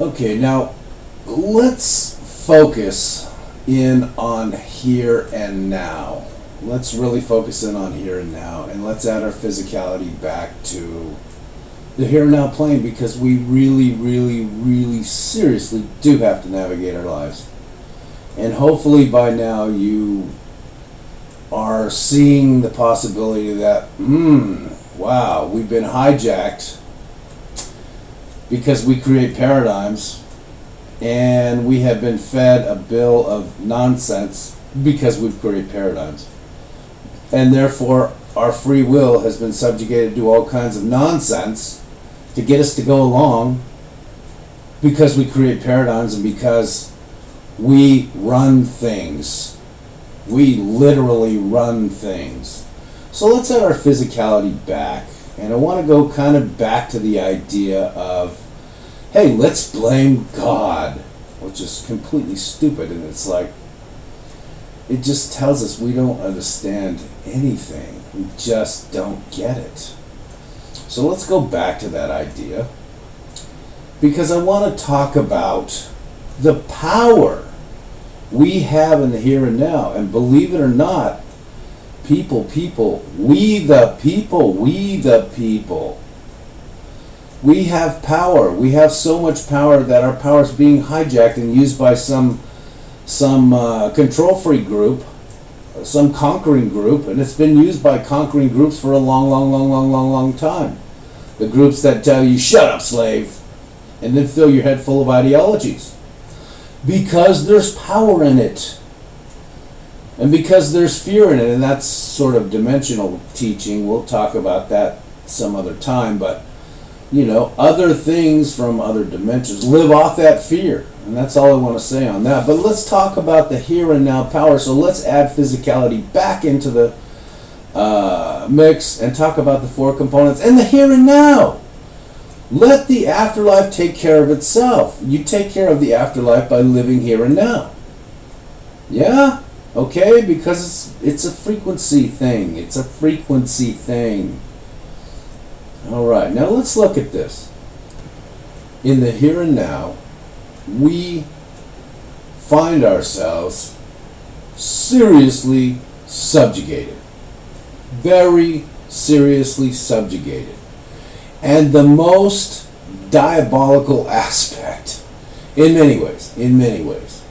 Okay, now let's focus in on here and now. Let's really focus in on here and now, and let's add our physicality back to the here and now plane, because we really, really, really seriously do have to navigate our lives. And hopefully by now you are seeing the possibility that, wow, we've been hijacked because we create paradigms, and we have been fed a bill of nonsense because we create paradigms. And therefore, our free will has been subjugated to all kinds of nonsense to get us to go along, because we create paradigms and because we run things. We literally run things. So let's add our physicality back. And I want to go kind of back to the idea of, hey, let's blame God, which is completely stupid. And it's like, it just tells us we don't understand anything. We just don't get it. So let's go back to that idea, because I want to talk about the power we have in the here and now. And believe it or not, people, we the people, we have power. We have so much power that our power is being hijacked and used by some control freak group, some conquering group, and it's been used by conquering groups for a long time. The groups that tell you, shut up, slave, and then fill your head full of ideologies. Because there's power in it. And because there's fear in it, and that's sort of dimensional teaching. We'll talk about that some other time, but you know, other things from other dimensions live off that fear. And that's all I want to say on that. But let's talk about the here and now power. So let's add physicality back into the mix and talk about the four components and the here and now. Let the afterlife take care of itself. You take care of the afterlife by living here and now. Yeah? Okay? Because it's a frequency thing. It's a frequency thing. Alright, now let's look at this. In the here and now, we find ourselves seriously subjugated. Very seriously subjugated. And the most diabolical aspect, in many ways,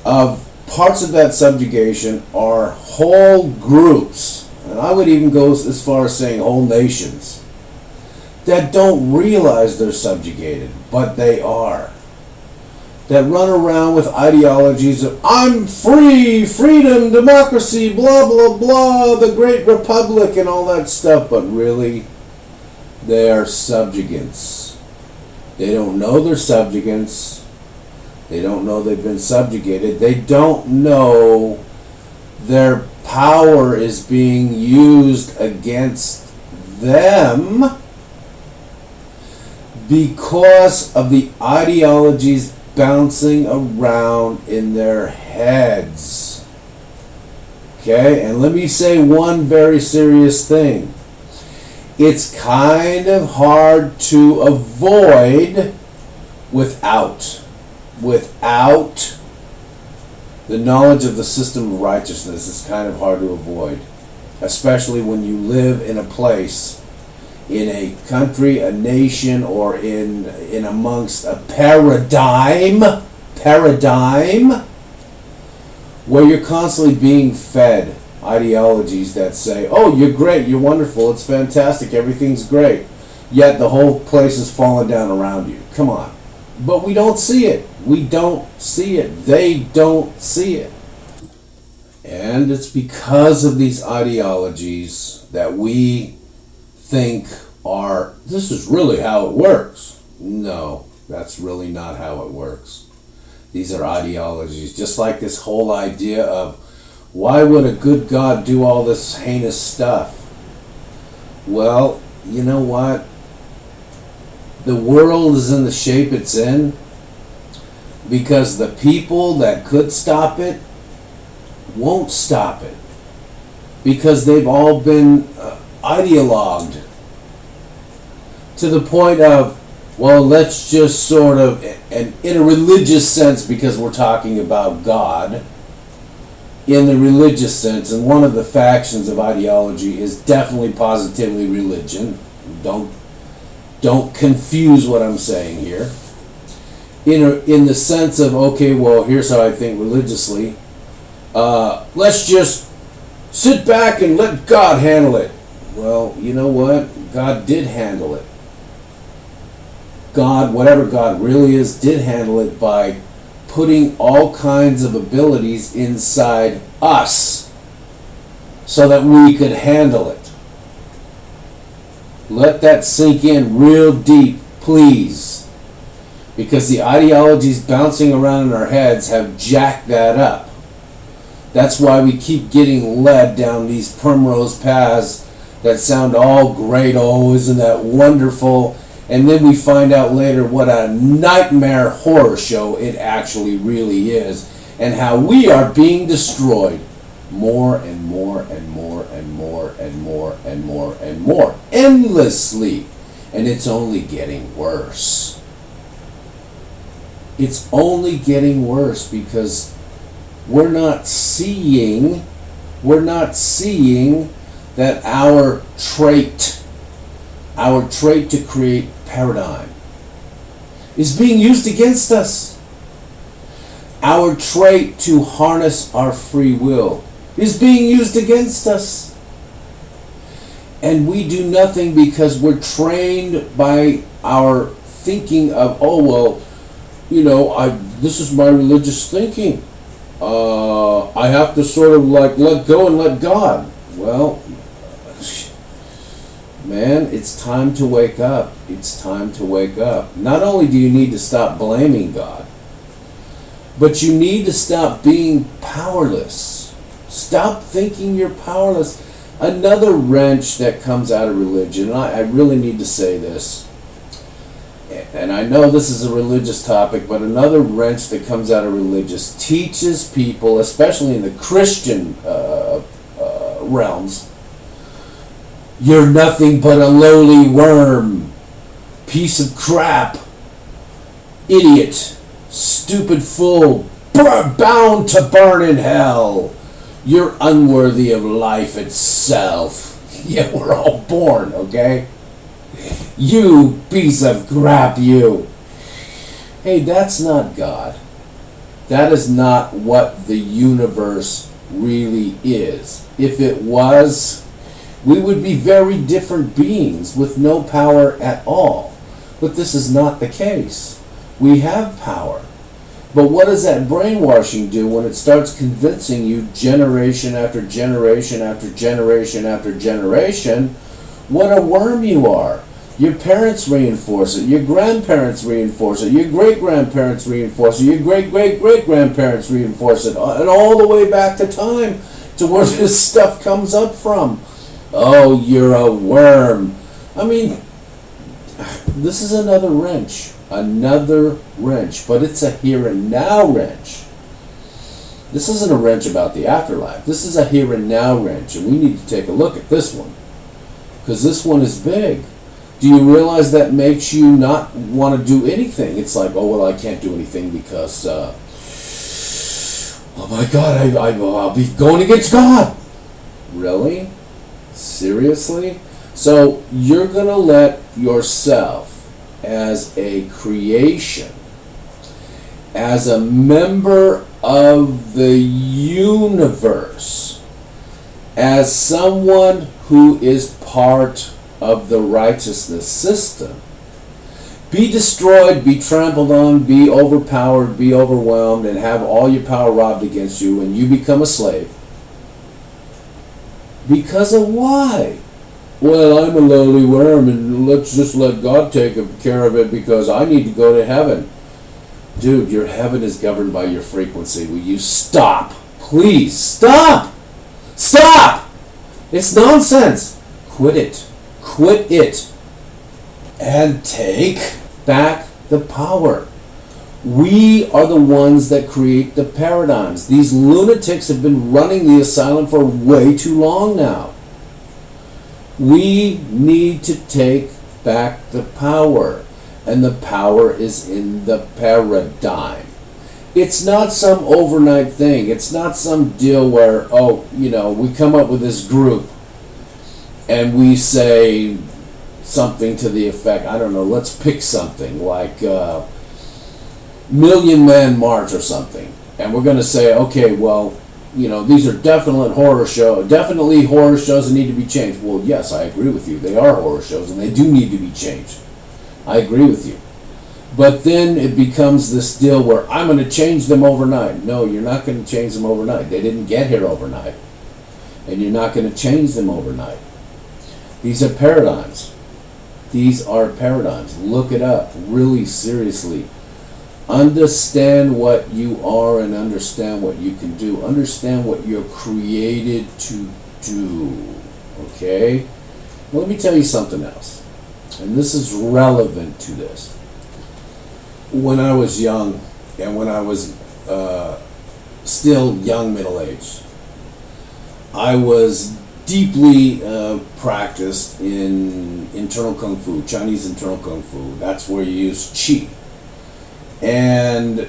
of parts of that subjugation are whole groups, and I would even go as far as saying whole nations, that don't realize they're subjugated, but they are. That run around with ideologies of, I'm free, freedom, democracy, blah, blah, blah, the great republic, and all that stuff, but really, they are subjugants. They don't know they're subjugants. They don't know they've been subjugated. They don't know their power is being used against them because of the ideologies bouncing around in their heads. Okay, and let me say one very serious thing. It's kind of hard to avoid without the knowledge of the system of righteousness. It's kind of hard to avoid, especially when you live in a place, in a country, a nation, or in amongst a paradigm where you're constantly being fed ideologies that say, oh, you're great, you're wonderful, it's fantastic, everything's great, yet the whole place is falling down around you. Come on. But we don't see it. We don't see it. They don't see it. And it's because of these ideologies that we think this is really how it works. No, that's really not how it works. These are ideologies, just like this whole idea of, why would a good God do all this heinous stuff? Well, you know what? The world is in the shape it's in because the people that could stop it won't stop it, because they've all been ideologued to the point of well, let's just sort of, and in a religious sense, because we're talking about God, in the religious sense, and one of the factions of ideology is definitely positively religion. Don't confuse what I'm saying here. In the sense of, okay, well, here's how I think religiously. Let's just sit back and let God handle it. Well, you know what? God did handle it. God, whatever God really is, did handle it by putting all kinds of abilities inside us so that we could handle it. Let that sink in real deep, please. Because the ideologies bouncing around in our heads have jacked that up. That's why we keep getting led down these primrose paths that sound all great. Oh, isn't that wonderful? And then we find out later what a nightmare horror show it actually really is, and how we are being destroyed more and more and more and more and more and more and more, endlessly. And it's only getting worse. It's only getting worse because we're not seeing that our trait to create paradigm is being used against us. Our trait to harness our free will is being used against us. And we do nothing because we're trained by our thinking of, oh, well, this is my religious thinking. I have to sort of like let go and let God. Well, man, it's time to wake up. It's time to wake up. Not only do you need to stop blaming God, but you need to stop being powerless. Stop thinking you're powerless. Another wrench that comes out of religion, and I really need to say this, and I know this is a religious topic, but another wrench that comes out of religious teaches people, especially in the Christian realms, you're nothing but a lowly worm, piece of crap, idiot, stupid fool, bound to burn in hell. You're unworthy of life itself. Yeah, we're all born, okay? You piece of crap, you. Hey, that's not God. That is not what the universe really is. If it was, we would be very different beings with no power at all. But this is not the case. We have power. But what does that brainwashing do when it starts convincing you generation after generation after generation after generation what a worm you are? Your parents reinforce it, your grandparents reinforce it, your great-grandparents reinforce it, your great-great-great-grandparents reinforce it, and all the way back to time to where this stuff comes up from. Oh, you're a worm. I mean, this is another wrench. Another wrench, but it's a here and now wrench. This isn't a wrench about the afterlife. This is a here and now wrench, and we need to take a look at this one, because this one is big. Do you realize that makes you not want to do anything? It's like, oh, well, I can't do anything because, oh my God, I'll be going against God. Really? Seriously? So you're going to let yourself, as a creation, as a member of the universe, as someone who is part of the righteousness system, be destroyed, be trampled on, be overpowered, be overwhelmed, and have all your power robbed against you, and you become a slave. Because of why? Well, I'm a lowly worm, and let's just let God take care of it because I need to go to heaven. Dude, your heaven is governed by your frequency. Will you stop? Please, stop! Stop! It's nonsense. Quit it. Quit it. And take back the power. We are the ones that create the paradigms. These lunatics have been running the asylum for way too long now. We need to take back the power. And the power is in the paradigm. It's not some overnight thing. It's not some deal where, we come up with this group and we say something to the effect, I don't know, let's pick something like Million Man March or something. And we're going to say, okay, well, these are definitely horror shows that need to be changed. Well, yes, I agree with you. They are horror shows and they do need to be changed. I agree with you. But then it becomes this deal where I'm going to change them overnight. No, you're not going to change them overnight. They didn't get here overnight. And you're not going to change them overnight. These are paradigms. These are paradigms. Look it up really seriously. Understand what you are and understand what you can do. Understand what you're created to do. Okay? Well, let me tell you something else. And this is relevant to this. When I was young, and when I was still young middle-aged, I was deeply practiced in internal kung fu, Chinese internal kung fu. That's where you use qi. And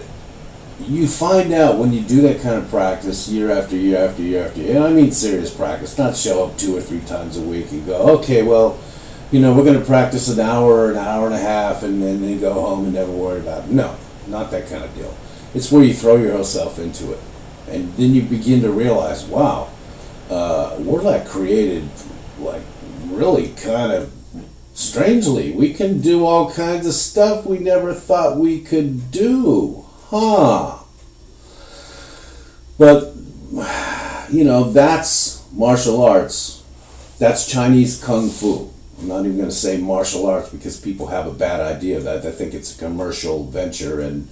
you find out when you do that kind of practice year after year after year after year, and I mean serious practice, not show up 2 or 3 times a week and go, okay, well, we're going to practice an hour and a half and then go home and never worry about it. No, not that kind of deal. It's where you throw yourself into it. And then you begin to realize, wow, we're created really kind of strangely. We can do all kinds of stuff we never thought we could do. But, that's martial arts. That's Chinese kung fu. I'm not even going to say martial arts because people have a bad idea of that. They think it's a commercial venture, and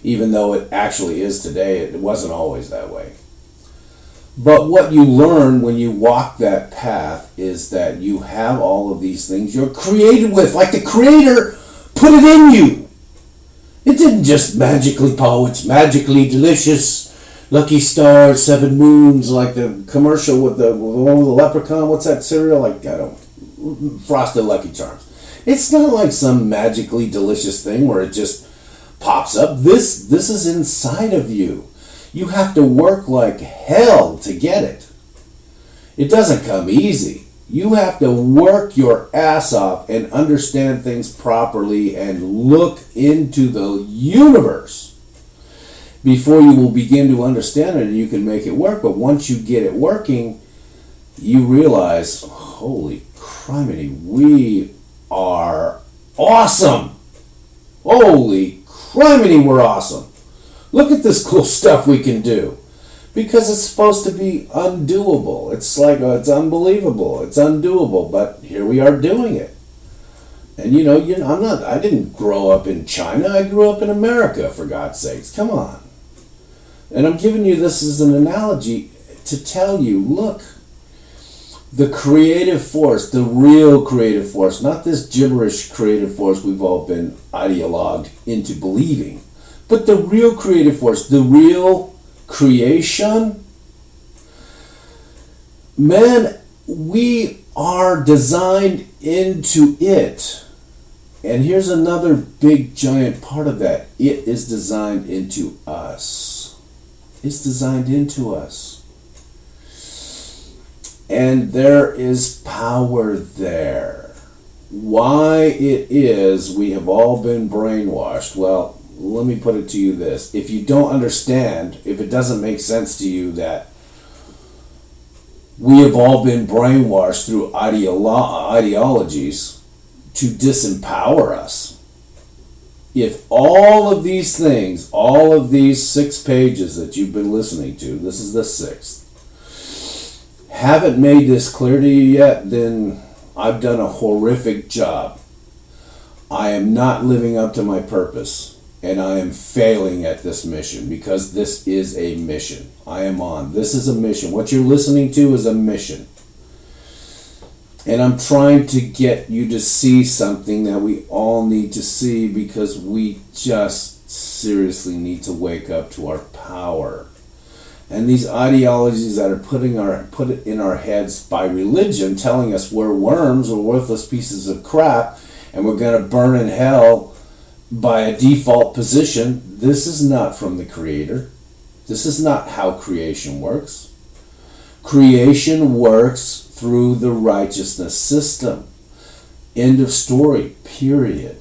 even though it actually is today, it wasn't always that way. But what you learn when you walk that path is that you have all of these things you're created with, like the Creator put it in you. It didn't just magically, it's magically delicious, lucky stars, 7 moons, like the commercial with the one with the leprechaun. What's that cereal? Frosted Lucky Charms. It's not like some magically delicious thing where it just pops up. This is inside of you. You have to work like hell to get it. It doesn't come easy. You have to work your ass off and understand things properly and look into the universe before you will begin to understand it and you can make it work. But once you get it working, you realize, holy criminy, we are awesome. Holy criminy, we're awesome. Look at this cool stuff we can do. Because it's supposed to be undoable. It's it's unbelievable. It's undoable, but here we are doing it. And I didn't grow up in China. I grew up in America, for God's sakes. Come on. And I'm giving you this as an analogy to tell you, look, the creative force, the real creative force, not this gibberish creative force we've all been ideologued into believing, but the real creative force, the real creation. Man, we are designed into it. And here's another big giant part of that. It is designed into us. It's designed into us. And there is power there. Why it is we have all been brainwashed. Well, let me put it to you this. If you don't understand, if it doesn't make sense to you that we have all been brainwashed through ideologies to disempower us. If all of these things, all of these 6 pages that you've been listening to, this is the 6th, haven't made this clear to you yet, then I've done a horrific job. I am not living up to my purpose, and I am failing at this mission, because this is a mission I am on. This is a mission. What you're listening to is a mission. And I'm trying to get you to see something that we all need to see, because we just seriously need to wake up to our power. And these ideologies that are put it in our heads by religion, telling us we're worms or worthless pieces of crap, and we're going to burn in hell by a default position, this is not from the Creator. This is not how creation works. Creation works through the righteousness system. End of story, period.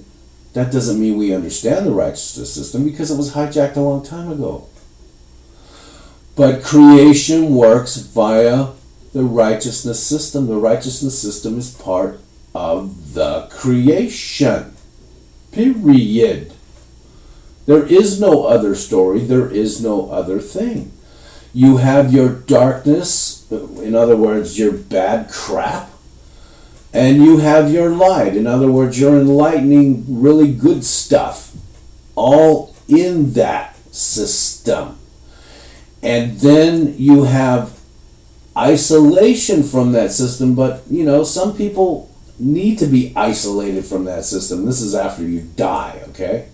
That doesn't mean we understand the righteousness system because it was hijacked a long time ago. But creation works via the righteousness system. The righteousness system is part of the creation. Period. There is no other story. There is no other thing. You have your darkness, in other words, your bad crap, and you have your light, in other words, your enlightening, really good stuff, all in that system. And then you have isolation from that system, but some people need to be isolated from that system. This is after you die, okay?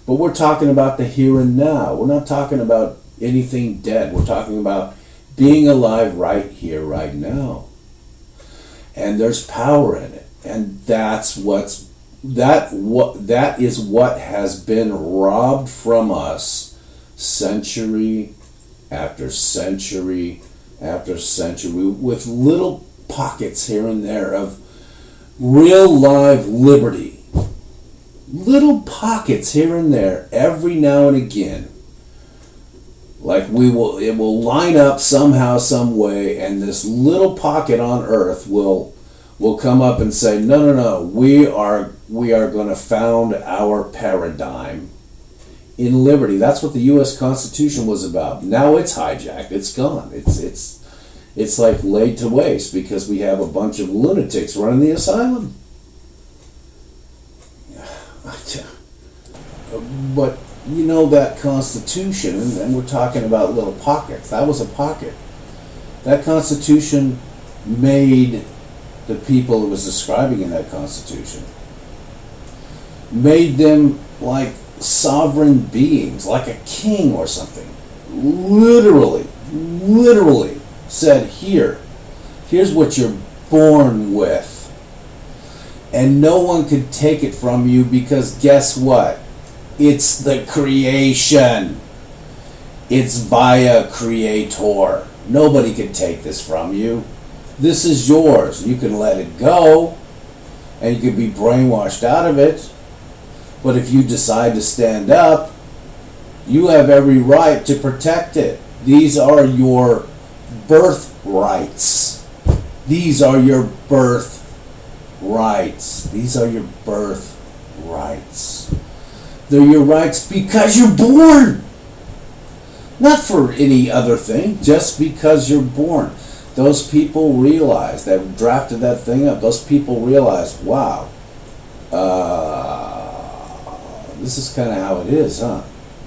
But we're talking about the here and now. We're not talking about anything dead. We're talking about being alive right here, right now. And there's power in it. And that is what has been robbed from us century after century after century, with little pockets here and there of real live liberty. Little pockets here and there every now and again. Like it will line up somehow, some way, and this little pocket on earth will come up and say, no, we are going to found our paradigm in liberty. That's what the U.S. Constitution was about. Now it's hijacked. It's gone. It's like laid to waste because we have a bunch of lunatics running the asylum. But that Constitution, and we're talking about little pockets. That was a pocket. That Constitution made the people it was describing in that Constitution, made them like sovereign beings, like a king or something. Literally said, here's what you're born with. And no one could take it from you because guess what? It's the creation. It's via Creator. Nobody could take this from you. This is yours. You can let it go and you can be brainwashed out of it. But if you decide to stand up, you have every right to protect it. These are your birthrights. These are your birthrights. These are your birthrights. They're your rights because you're born. Not for any other thing, just because you're born. Those people realized, that drafted that thing up, those people realized, wow, this is kind of how it is, huh?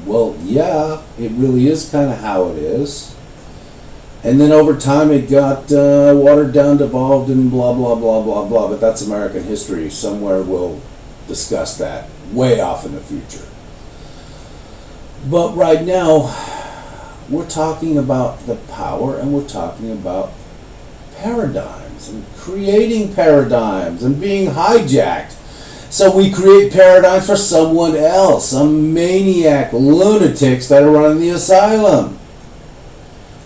Well, yeah, it really is kind of how it is. And then over time it got watered down, devolved, and blah, blah, blah, blah, blah. But that's American history. Somewhere we'll discuss that way off in the future. But right now, we're talking about the power, and we're talking about paradigms, and creating paradigms, and being hijacked. So we create paradigms for someone else, some maniac lunatics that are running the asylum.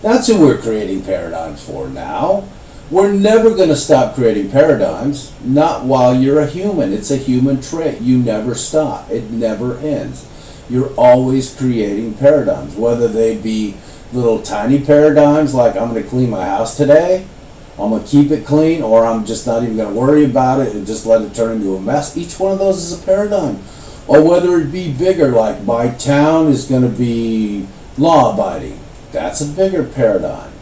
That's who we're creating paradigms for now. We're never going to stop creating paradigms, not while you're a human. It's a human trait. You never stop. It never ends. You're always creating paradigms, whether they be little tiny paradigms like I'm going to clean my house today, I'm going to keep it clean, or I'm just not even going to worry about it and just let it turn into a mess. Each one of those is a paradigm. Or whether it be bigger, like my town is going to be law-abiding. That's a bigger paradigm.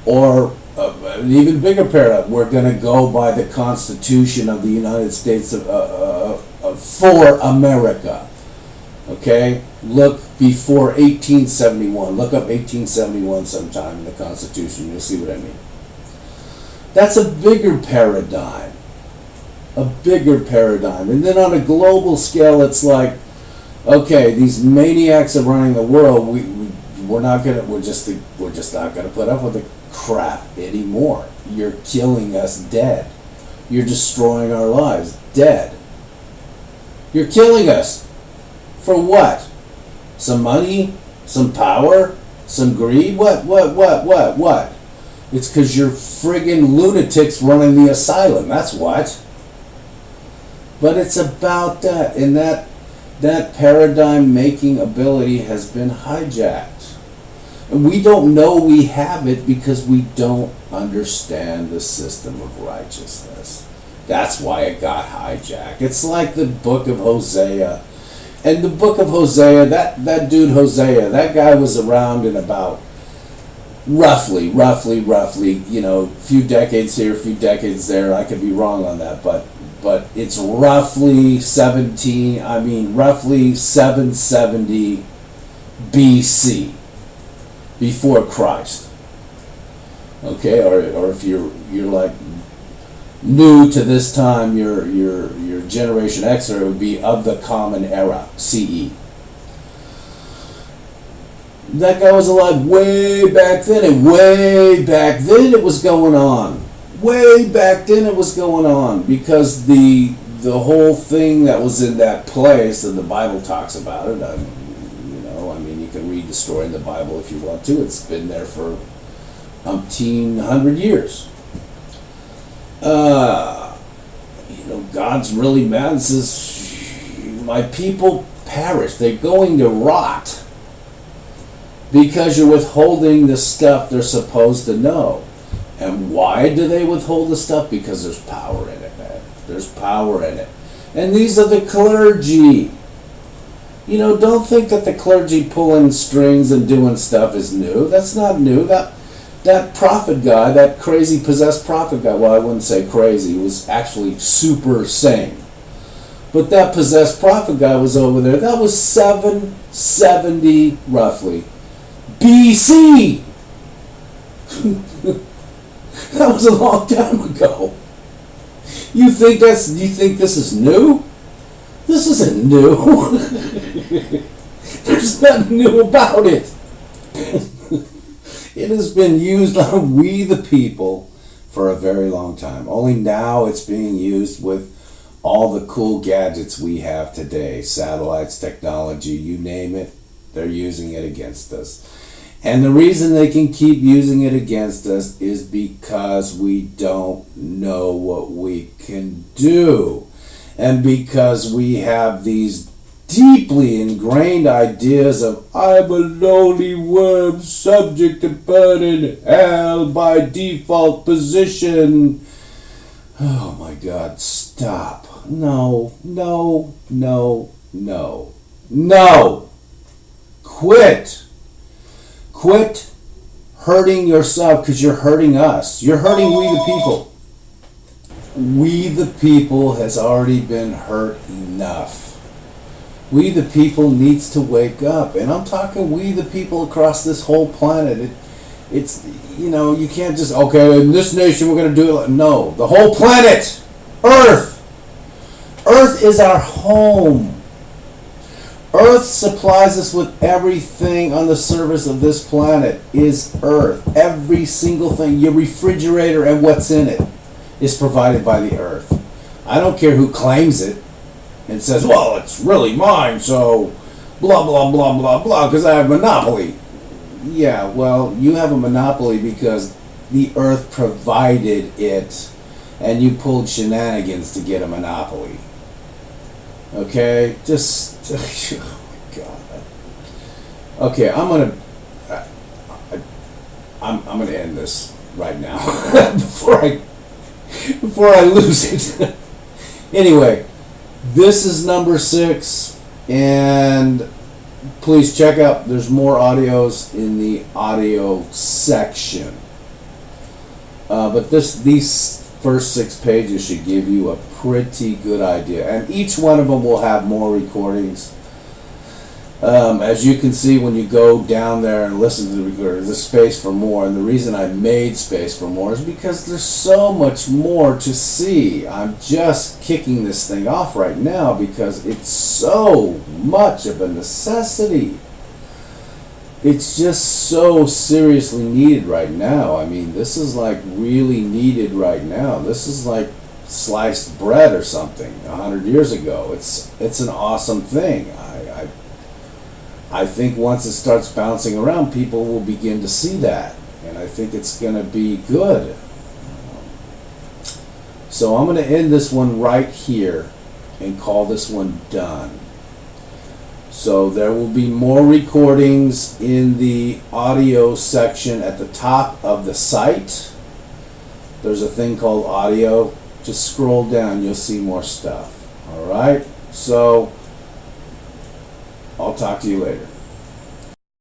Or an even bigger paradigm. We're going to go by the Constitution of the United States for America. Okay? Look before 1871. Look up 1871 sometime in the Constitution. You'll see what I mean. That's a bigger paradigm. A bigger paradigm. And then on a global scale, it's like, okay, these maniacs are running the world. We're just not gonna put up with the crap anymore. You're killing us dead. You're destroying our lives dead. You're killing us. For what? Some money? Some power? Some greed? What? It's because you're friggin' lunatics running the asylum. That's what. But it's about that. And that paradigm making ability has been hijacked. And we don't know we have it because we don't understand the system of righteousness. That's why it got hijacked. It's like the book of Hosea. And the book of Hosea, that dude Hosea, that guy was around in about roughly, a few decades here, a few decades there. I could be wrong on that, but it's roughly 770 BC, before Christ. Okay, or if you're like new to this time, your Generation Xer, it would be of the Common Era, CE. That guy was alive way back then, and way back then it was going on. Way back then it was going on, because the whole thing that was in that place, and the Bible talks about it. You can read the story in the Bible if you want to. It's been there for umpteen hundred years. God's really mad and says, my people perish. They're going to rot because you're withholding the stuff they're supposed to know. And why do they withhold the stuff? Because there's power in it, man. There's power in it. And these are the clergy. Don't think that the clergy pulling strings and doing stuff is new. That's not new. That prophet guy, that crazy possessed prophet guy, well, I wouldn't say crazy, he was actually super sane. But that possessed prophet guy was over there. That was 770, roughly, BC. That was a long time ago. You think this is new? This isn't new. There's nothing new about it. It has been used on we the people for a very long time. Only now it's being used with all the cool gadgets we have today. Satellites, technology, you name it, they're using it against us. And the reason they can keep using it against us is because we don't know what we can do. And because we have these deeply ingrained ideas of, I'm a lowly worm subject to burn in hell by default position. Oh my God, stop. No. Quit hurting yourself, because you're hurting us. You're hurting we the people. We the people has already been hurt enough. We the people needs to wake up. And I'm talking we the people across this whole planet. It's you can't just, okay, in this nation we're going to do it. No, the whole planet. Earth. Earth is our home. Earth supplies us with everything on the surface of this planet is Earth. Every single thing. Your refrigerator and what's in it is provided by the Earth. I don't care who claims it and says, well, it's really mine, so blah, blah, blah, blah, blah, because I have monopoly. Yeah, well, you have a monopoly because the Earth provided it, and you pulled shenanigans to get a monopoly. Okay? Just, oh my God. Okay, I'm gonna end this right now before I lose it. Anyway, this is number 6, and please check out, there's more audios in the audio section. But these first 6 pages should give you a pretty good idea, and each one of them will have more recordings. As you can see when you go down there and listen to the recorder, there's space for more, and the reason I made space for more is because there's so much more to see. I'm just kicking this thing off right now because it's so much of a necessity. It's just so seriously needed right now. I mean, this is like really needed right now. This is like sliced bread or something 100 years ago. It's an awesome thing. I think once it starts bouncing around, people will begin to see that, and I think it's going to be good. So I'm going to end this one right here and call this one done. So there will be more recordings in the audio section at the top of the site. There's a thing called audio. Just scroll down, you'll see more stuff. All right? So I'll talk to you later.